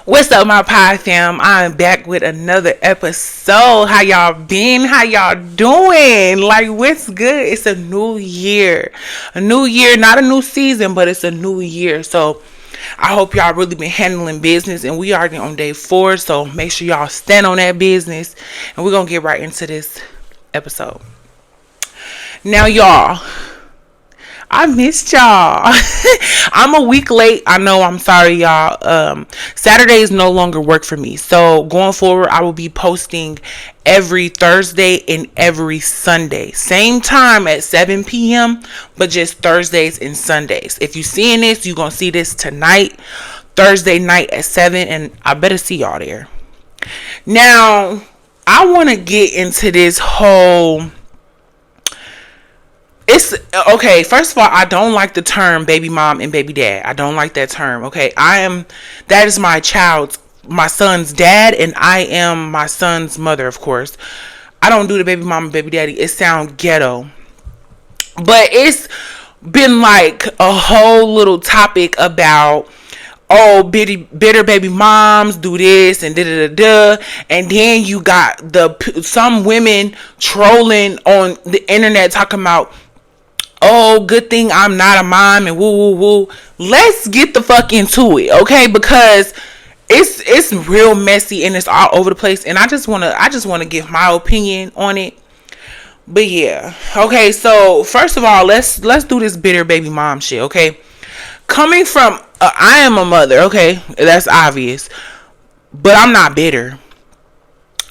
What's up, my pie fam? I'm back with another episode. How y'all been? How y'all doing? Like, what's good? It's a new year. A new year, not a new season, but it's a new year. So, I hope y'all really been handling business. And we are on day 4. So, make sure y'all stand on that business. And we're going to get right into this episode. Now, y'all, I missed y'all. I'm a week late. I know. I'm sorry, y'all. Saturdays no longer work for me. So going forward, I will be posting every Thursday and every Sunday. Same time at 7 p.m., but just Thursdays and Sundays. If you're seeing this, you're going to see this tonight, Thursday night at 7, and I better see y'all there. Now, I want to get into this whole... It's okay. First of all, I don't like the term baby mom and baby dad. I don't like that term. Okay. That is my son's dad, and I am my son's mother, of course. I don't do the baby mom and baby daddy. It sounds ghetto. But it's been like a whole little topic about, oh, bitter baby moms do this and da. And then you got some women trolling on the internet talking about, oh, good thing I'm not a mom and woo. Let's get the fuck into it, okay? Because it's real messy and it's all over the place, and I just wanna give my opinion on it. But yeah, okay. So first of all, let's do this bitter baby mom shit, okay? Coming from I am a mother, okay? That's obvious, but I'm not bitter.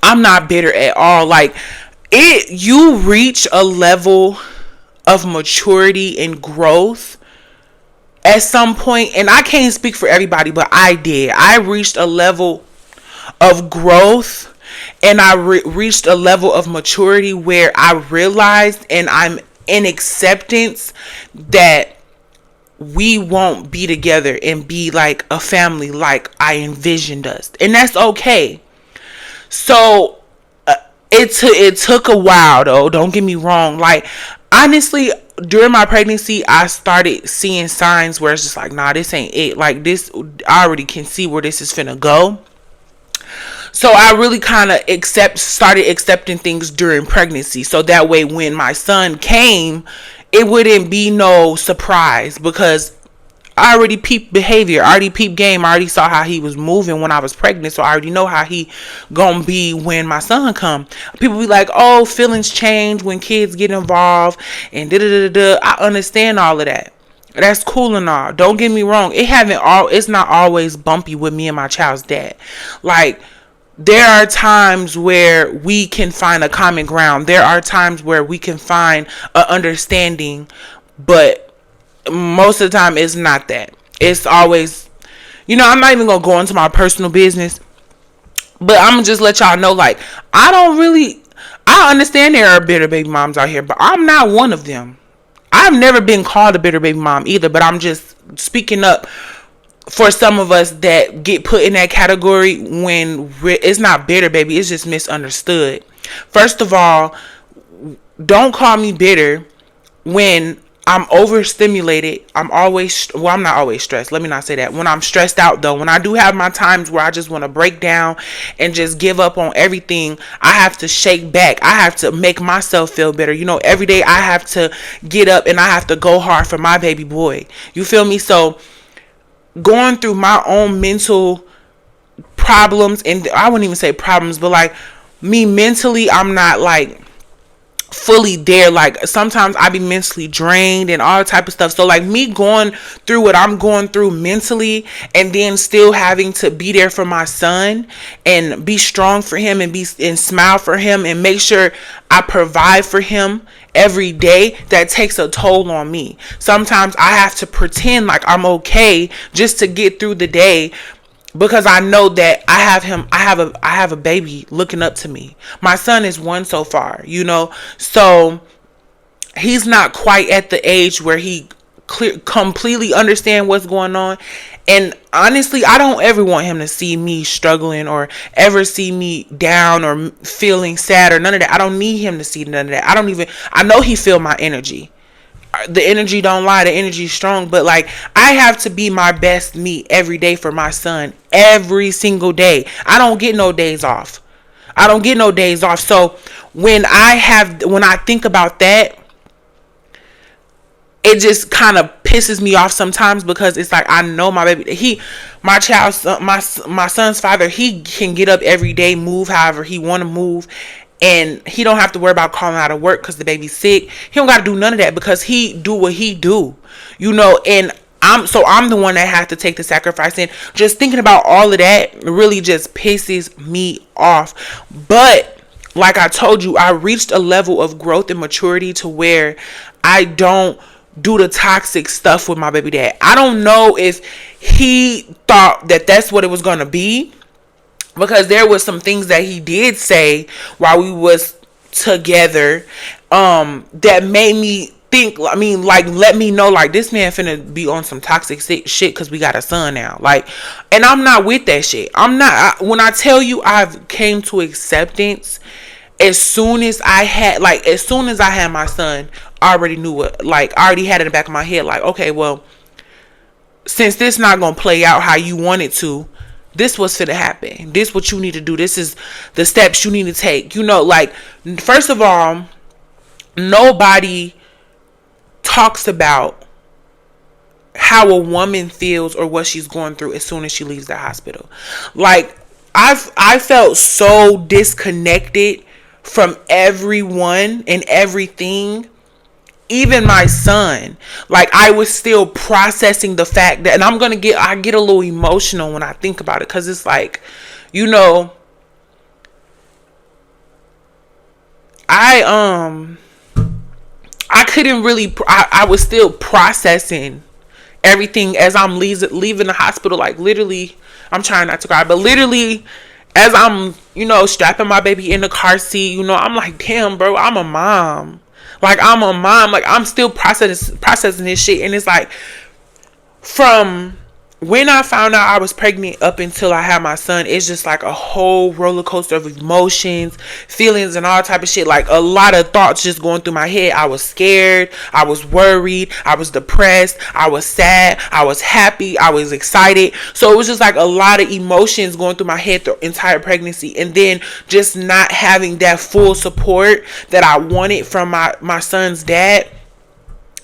I'm not bitter at all. Like you reach a level of maturity and growth at some point, and I can't speak for everybody, but I did. I reached a level of growth, and I reached a level of maturity where I realized, and I'm in acceptance, that we won't be together and be like a family like I envisioned us, and that's okay. So it took a while, though, don't get me wrong. Like, honestly, during my pregnancy, I started seeing signs where it's just like, nah, this ain't it. Like, this, I already can see where this is finna go. So I really kind of started accepting things during pregnancy. So that way, when my son came, it wouldn't be no surprise, because I already peeped behavior, I already peeped game, I already saw how he was moving when I was pregnant, so I already know how he gonna be when my son come. People be like, oh, feelings change when kids get involved, and da. I understand all of that. That's cool and all. Don't get me wrong. It's not always bumpy with me and my child's dad. Like, there are times where we can find a common ground. There are times where we can find an understanding, but most of the time it's not that. It's always, I'm not even gonna go into my personal business, but I'm gonna just let y'all know, like, I understand there are bitter baby moms out here, but I'm not one of them. I've never been called a bitter baby mom either, but I'm just speaking up for some of us that get put in that category when it's not bitter, baby. It's just misunderstood. First of all, don't call me bitter when I'm overstimulated. I'm not always stressed. Let me not say that. When I'm stressed out, though, when I do have my times where I just want to break down and just give up on everything, I have to shake back. I have to make myself feel better. Every day I have to get up and I have to go hard for my baby boy. You feel me? So going through my own mental problems, and I wouldn't even say problems, but like me mentally, I'm not like fully there. Like, sometimes I be mentally drained and all type of stuff. So like, me going through what I'm going through mentally, and then still having to be there for my son and be strong for him and smile for him and make sure I provide for him every day, that takes a toll on me. Sometimes I have to pretend like I'm okay just to get through the day, because I know that I have a baby looking up to me. My son is 1 so far, so he's not quite at the age where he completely understand what's going on. And honestly, I don't ever want him to see me struggling or ever see me down or feeling sad or none of that. I don't need him to see none of that. I know he feel my energy. The energy don't lie, the energy's strong. But like, I have to be my best me every day for my son, every single day. I don't get no days off. I don't get no days off. So when I think about that, it just kind of pisses me off sometimes, because it's like, I know my baby, my son's father, he can get up every day, move however he want to move, and he don't have to worry about calling out of work because the baby's sick. He don't got to do none of that, because he do what he do, and I'm the one that has to take the sacrifice. And just thinking about all of that really just pisses me off. But like I told you, I reached a level of growth and maturity to where I don't do the toxic stuff with my baby dad. I don't know if he thought that that's what it was going to be, because there was some things that he did say while we was together that made me think, let me know, like, this man finna be on some toxic shit because we got a son now. Like, and I'm not with that shit. When I tell you I've came to acceptance, as soon as I had my son, I already knew what, like, I already had it in the back of my head, like, okay, well, since this not gonna play out how you want it to, this what's finna happen. This what you need to do. This is the steps you need to take. Like, first of all, nobody talks about how a woman feels or what she's going through as soon as she leaves the hospital. Like, I felt so disconnected from everyone and everything, even my son. Like, I was still processing the fact that, and I get a little emotional when I think about it, because it's like, I couldn't really, I was still processing everything as I'm leaving the hospital. Like, literally, I'm trying not to cry, but literally, as I'm, strapping my baby in the car seat, I'm like, damn, bro, I'm a mom. Like, I'm still processing this shit. And it's like, from when I found out I was pregnant up until I had my son, it's just like a whole roller coaster of emotions, feelings, and all type of shit. Like, a lot of thoughts just going through my head. I was scared. I was worried. I was depressed. I was sad. I was happy. I was excited. So it was just like a lot of emotions going through my head the entire pregnancy. And then just not having that full support that I wanted from my son's dad.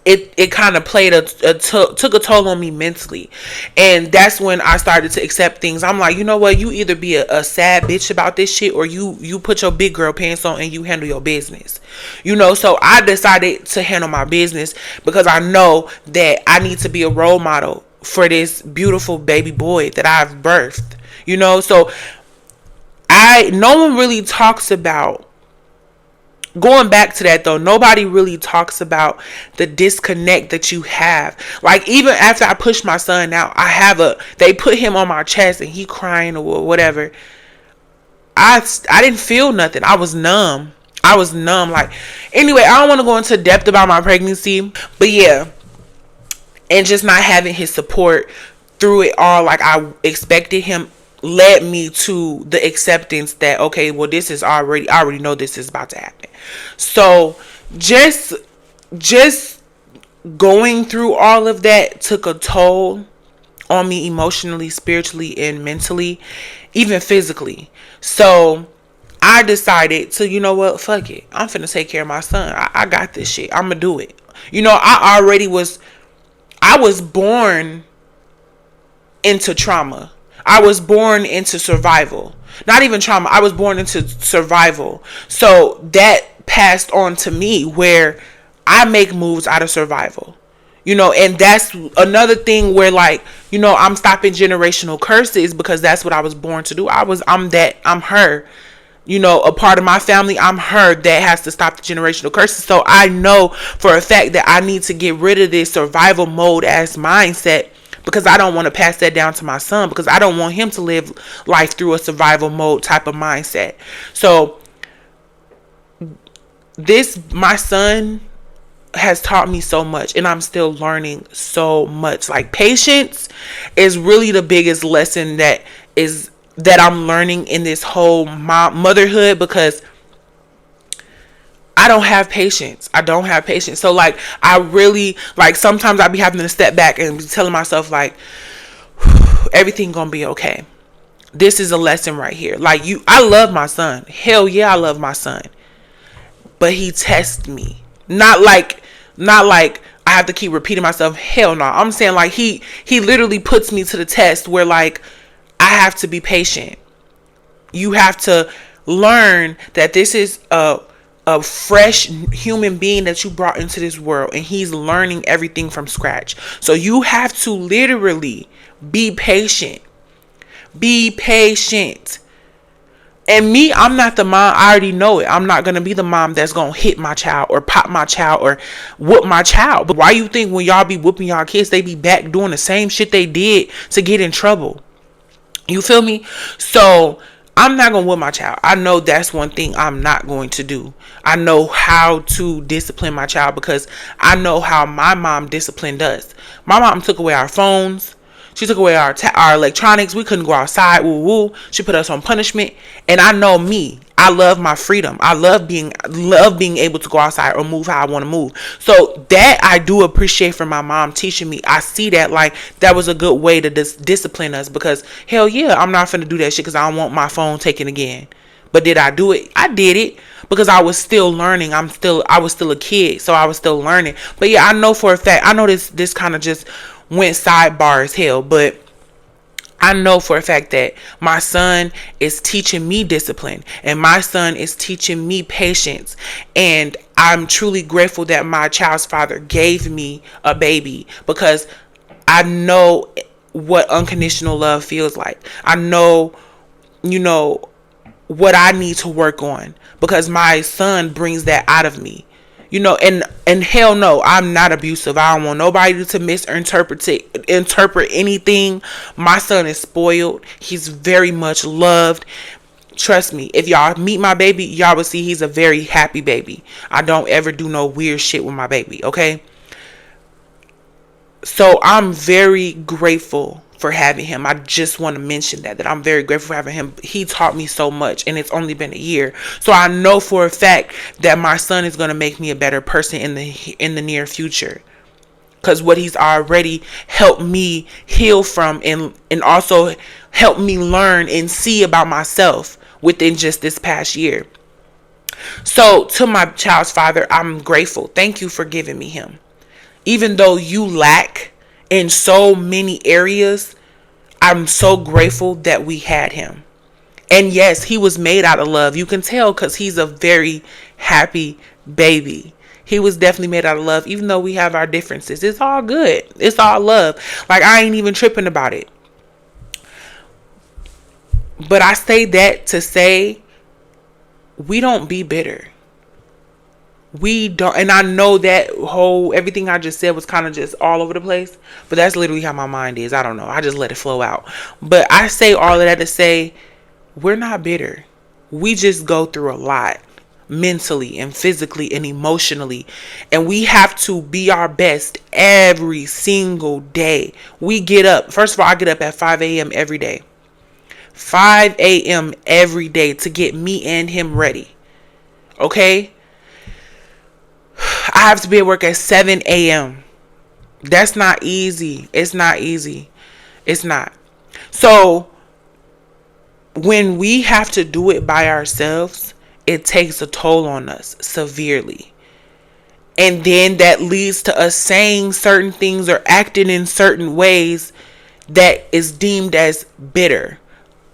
It kind of took a toll on me mentally. And that's when I started to accept things. I'm like, you know what, you either be a sad bitch about this shit, or you put your big girl pants on and you handle your business. So I decided to handle my business, because I know that I need to be a role model for this beautiful baby boy that I've birthed. So no one really talks about, going back to that though, nobody really talks about the disconnect that you have. Like, even after I pushed my son out, they put him on my chest and he crying or whatever. I didn't feel nothing. I was numb. Like, anyway, I don't want to go into depth about my pregnancy, but yeah, and just not having his support through it all, like I expected him, led me to the acceptance that, okay, well, I already know this is about to happen. So just going through all of that took a toll on me emotionally, spiritually, and mentally, even physically. So I decided to, you know what, fuck it, I'm finna take care of my son. I got this shit. I'm gonna do it. I was born into trauma. I was born into survival. Not even trauma. I was born into survival. So that passed on to me, where I make moves out of survival. And that's another thing where, like, I'm stopping generational curses, because that's what I was born to do. I'm her. A part of my family, I'm her that has to stop the generational curses. So I know for a fact that I need to get rid of this survival mode as mindset, because I don't want to pass that down to my son, because I don't want him to live life through a survival mode type of mindset. So my son has taught me so much, and I'm still learning so much. Like, patience is really the biggest lesson that I'm learning in this whole motherhood, because I don't have patience. I don't have patience. So like, I really, like, sometimes I be having to step back and be telling myself like, everything gonna be okay. This is a lesson right here. Like, I love my son. Hell yeah, I love my son. But he tests me. Not like I have to keep repeating myself. Hell no. I'm saying like he literally puts me to the test where like I have to be patient. You have to learn that this is a fresh human being that you brought into this world, and he's learning everything from scratch. So you have to literally be patient. Be patient. And me, I'm not the mom. I already know it. I'm not going to be the mom that's going to hit my child or pop my child or whoop my child. But why you think when y'all be whooping y'all kids, they be back doing the same shit they did to get in trouble? You feel me? So I'm not going to whoop my child. I know that's one thing I'm not going to do. I know how to discipline my child because I know how my mom disciplined us. My mom took away our phones. She took away our electronics. We couldn't go outside. Woo woo. She put us on punishment. And I know me. I love my freedom. I love being able to go outside or move how I want to move. So that I do appreciate from my mom teaching me. I see that like that was a good way to discipline us because hell yeah, I'm not finna do that shit because I don't want my phone taken again. But did I do it? I did it because I was still learning. I was still a kid, so I was still learning. But yeah, I know for a fact. I know this kind of just went sidebar as hell, but I know for a fact that my son is teaching me discipline and my son is teaching me patience. And I'm truly grateful that my child's father gave me a baby because I know what unconditional love feels like. I know, what I need to work on because my son brings that out of me. And hell no, I'm not abusive. I don't want nobody to interpret anything. My son is spoiled. He's very much loved. Trust me, if y'all meet my baby, y'all will see he's a very happy baby. I don't ever do no weird shit with my baby, okay? So I'm very grateful for having him. I just want to mention that I'm very grateful for having him. He taught me so much and it's only been a year. So I know for a fact that my son is going to make me a better person in the near future. Cuz what he's already helped me heal from and also helped me learn and see about myself within just this past year. So to my child's father, I'm grateful. Thank you for giving me him. Even though you lack in so many areas, I'm so grateful that we had him. And yes, he was made out of love. You can tell because he's a very happy baby. He was definitely made out of love, even though we have our differences. It's all good. It's all love. Like, I ain't even tripping about it. But I say that to say, we don't be bitter. We don't, and I know that everything I just said was kind of just all over the place, but that's literally how my mind is. I don't know. I just let it flow out. But I say all of that to say, we're not bitter. We just go through a lot mentally and physically and emotionally, and we have to be our best every single day. We get up. First of all, I get up at 5 a.m. every day. 5 a.m. every day to get me and him ready. Okay? I have to be at work at 7 a.m. That's not easy. It's not easy. It's not. So when we have to do it by ourselves, it takes a toll on us severely. And then that leads to us saying certain things or acting in certain ways that is deemed as bitter.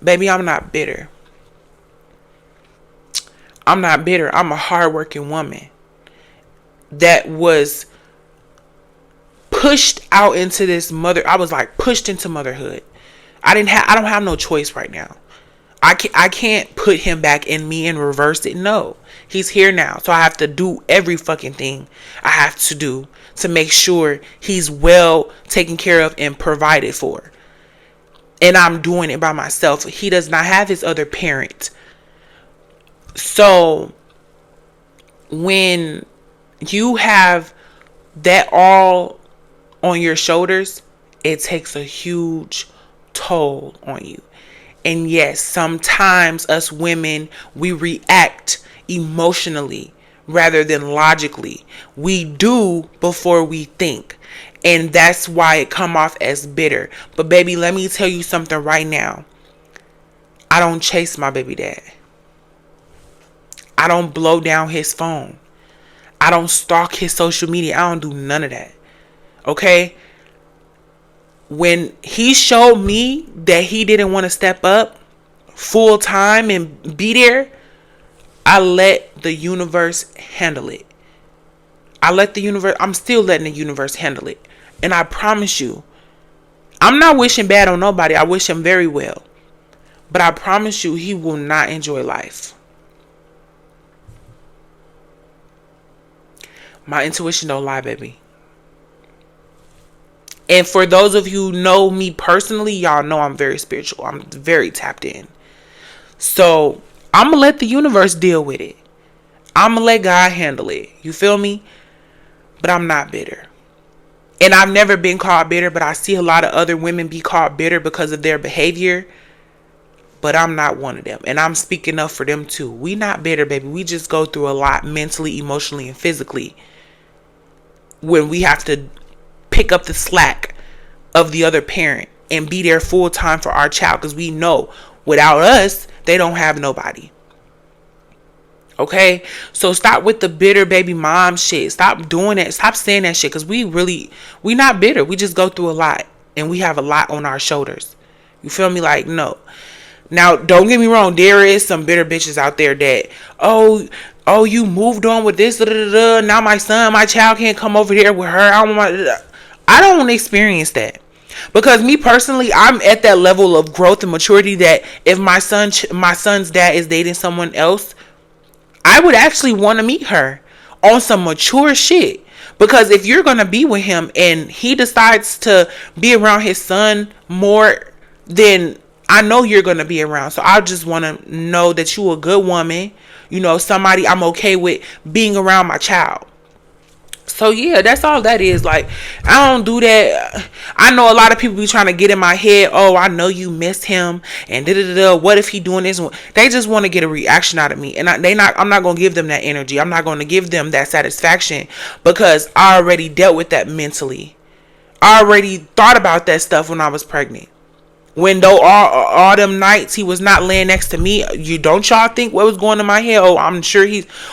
Baby, I'm not bitter. I'm not bitter. I'm a hardworking woman that was pushed out into this I was like pushed into motherhood. I don't have no choice right now. I can't put him back in me and reverse it. No, he's here now. So I have to do every fucking thing I have to do to make sure he's well taken care of and provided for. And I'm doing it by myself. He does not have his other parent. So when you have that all on your shoulders, it takes a huge toll on you. And yes, sometimes us women, we react emotionally rather than logically. We do before we think. And that's why it come off as bitter. But baby, let me tell you something right now. I don't chase my baby dad. I don't blow down his phone. I don't stalk his social media. I don't do none of that. Okay? When he showed me that he didn't want to step up full time and be there, I let the universe handle it. I'm still letting the universe handle it. And I promise you, I'm not wishing bad on nobody. I wish him very well. But I promise you, he will not enjoy life. My intuition don't lie, baby. And for those of you who know me personally, y'all know I'm very spiritual. I'm very tapped in. So I'm going to let the universe deal with it. I'm going to let God handle it. You feel me? But I'm not bitter. And I've never been called bitter, but I see a lot of other women be called bitter because of their behavior. But I'm not one of them. And I'm speaking up for them too. We not bitter, baby. We just go through a lot mentally, emotionally, and physically when we have to pick up the slack of the other parent and be there full time for our child, because we know without us, they don't have nobody. Okay? So stop with the bitter baby mom shit. Stop doing that. Stop saying that shit, because we not bitter. We just go through a lot and we have a lot on our shoulders. You feel me? Like, no. Now, don't get me wrong. There is some bitter bitches out there that, oh, you moved on with this. Now my child can't come over here with her. I don't want to experience that. Because me personally, I'm at that level of growth and maturity that if my son's dad is dating someone else, I would actually want to meet her on some mature shit. Because if you're going to be with him and he decides to be around his son more, then I know you're going to be around. So I just want to know that you a good woman. You know, somebody I'm okay with being around my child. So yeah, that's all that is. Like, I don't do that. I know a lot of people be trying to get in my head. Oh, I know you miss him. And what if he doing this? They just want to get a reaction out of me. And I'm not going to give them that energy. I'm not going to give them that satisfaction, because I already dealt with that mentally. I already thought about that stuff when I was pregnant. When though all them nights he was not laying next to me, y'all think what was going in my head? Oh, I'm sure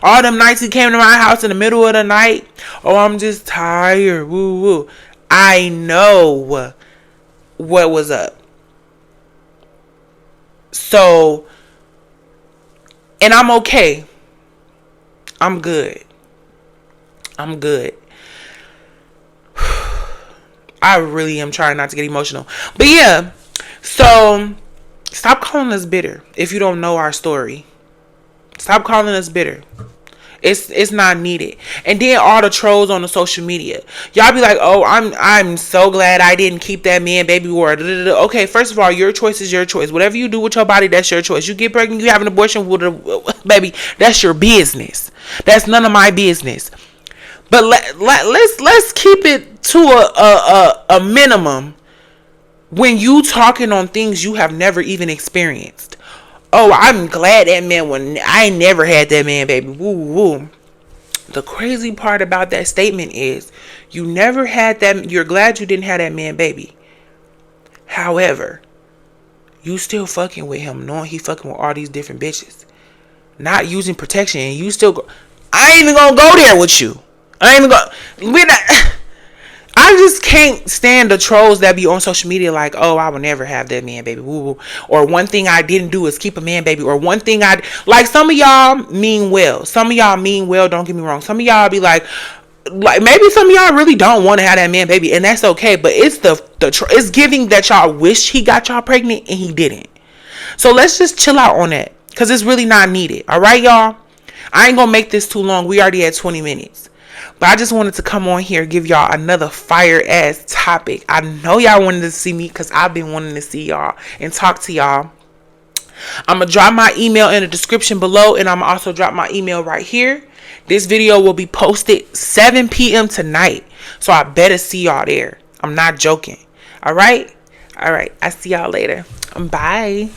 all them nights he came to my house in the middle of the night. Oh, I'm just tired. Woo woo. I know what was up. So, and I'm okay. I'm good. I really am trying not to get emotional. But yeah. So, stop calling us bitter if you don't know our story. Stop calling us bitter. It's not needed. And then all the trolls on the social media. Y'all be like, oh, I'm so glad I didn't keep that man baby word. Okay, first of all, your choice is your choice. Whatever you do with your body, that's your choice. You get pregnant, you have an abortion with a baby, that's your business. That's none of my business. But let's keep it to a minimum. When you talking on things you have never even experienced. Oh, I'm glad that man I never had that man baby. Woo woo. The crazy part about that statement is you never had that. You're glad you didn't have that man baby. However, you still fucking with him, knowing he fucking with all these different bitches, not using protection, and you still go. I ain't even gonna go there with you. I ain't even gonna. We're not. I just can't stand the trolls that be on social media like, oh, I will never have that man baby, woo woo. Or one thing I didn't do is keep a man baby. Or one thing like some of y'all mean well. Some of y'all mean well, don't get me wrong. Some of y'all be like maybe some of y'all really don't want to have that man baby, and that's okay. But it's it's giving that y'all wish he got y'all pregnant and he didn't. So let's just chill out on that, because it's really not needed. All right, y'all? I ain't gonna make this too long. We already had 20 minutes. But I just wanted to come on here and give y'all another fire ass topic. I know y'all wanted to see me, because I've been wanting to see y'all and talk to y'all. I'm going to drop my email in the description below, and I'm going to also drop my email right here. This video will be posted 7 p.m. tonight. So I better see y'all there. I'm not joking. All right? I see y'all later. Bye.